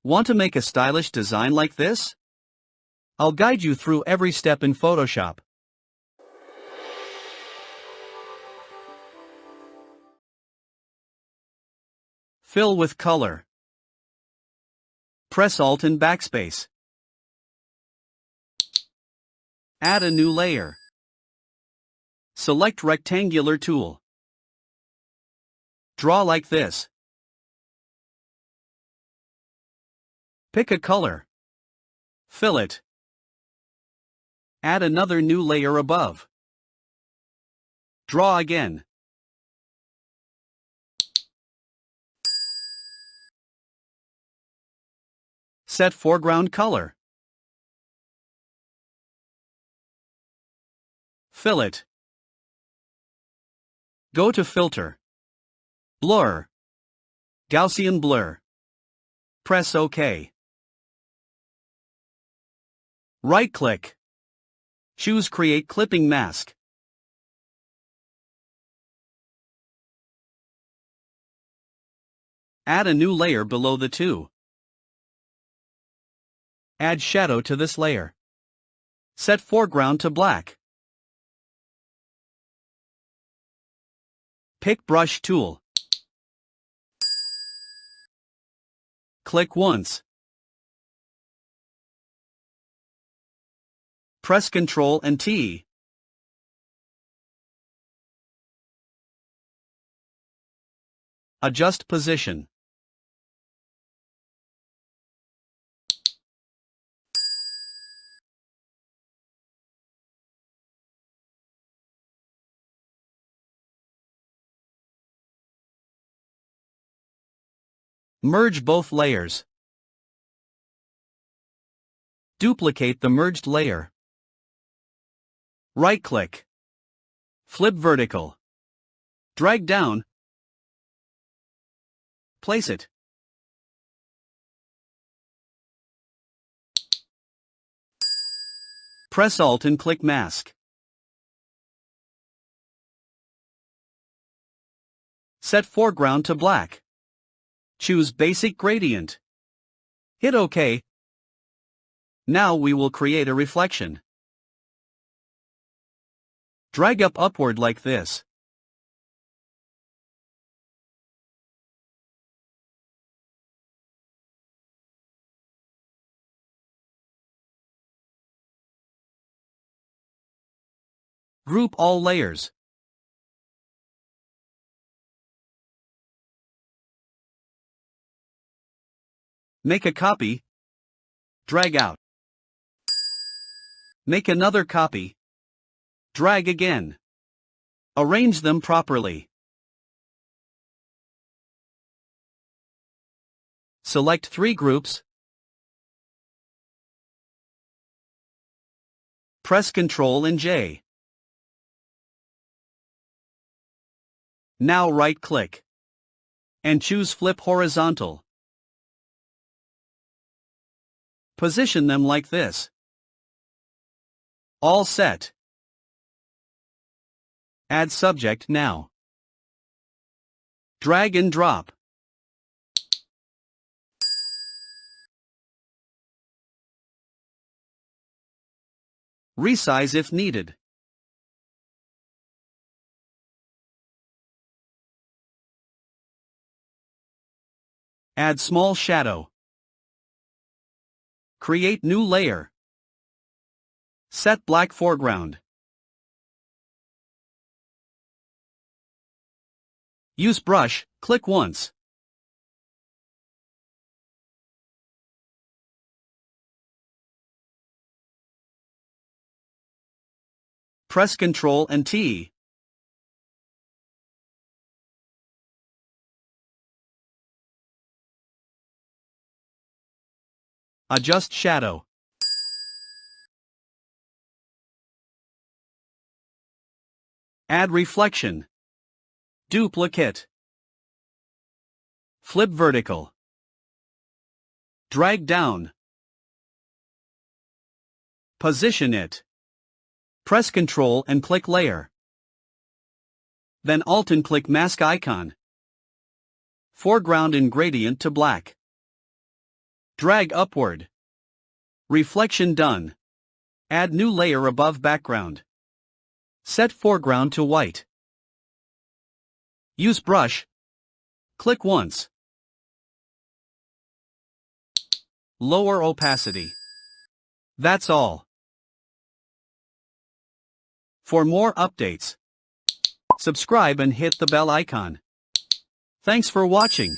Want to make a stylish design like this? I'll guide you through every step in Photoshop. Fill with color. Press Alt and Backspace. Add a new layer. Select Rectangular tool. Draw like this. Pick a color. Fill it. Add another new layer above. Draw again. Set foreground color. Fill it. Go to Filter. Blur. Gaussian blur. Press OK. Right-click. Choose Create Clipping Mask. Add a new layer below the two. Add shadow to this layer. Set foreground to black. Pick Brush tool. Click once. Press Ctrl and T. Adjust position. Merge both layers. Duplicate the merged layer. Right-click. Flip vertical. Drag down. Place it. Press Alt and click Mask. Set foreground to black. Choose Basic Gradient. Hit OK. Now we will create a reflection. Drag up upward like this. Group all layers. Make a copy. Drag out. Make another copy. Drag again. Arrange them properly. Select 3 groups. Press Ctrl and J. Now right-click. And choose Flip Horizontal. Position them like this. All set. Add subject now. Drag and drop. Resize if needed. Add small shadow. Create new layer. Set black foreground. Use brush, click once. Press Ctrl and T. Adjust shadow. Add reflection. Duplicate. Flip vertical. Drag down. Position it. Press Ctrl and click Layer. Then Alt and click Mask icon. Foreground and gradient to black. Drag upward. Reflection done. Add new layer above background. Set foreground to white. Use brush. Click once. Lower opacity. That's all. For more updates, subscribe and hit the bell icon. Thanks for watching.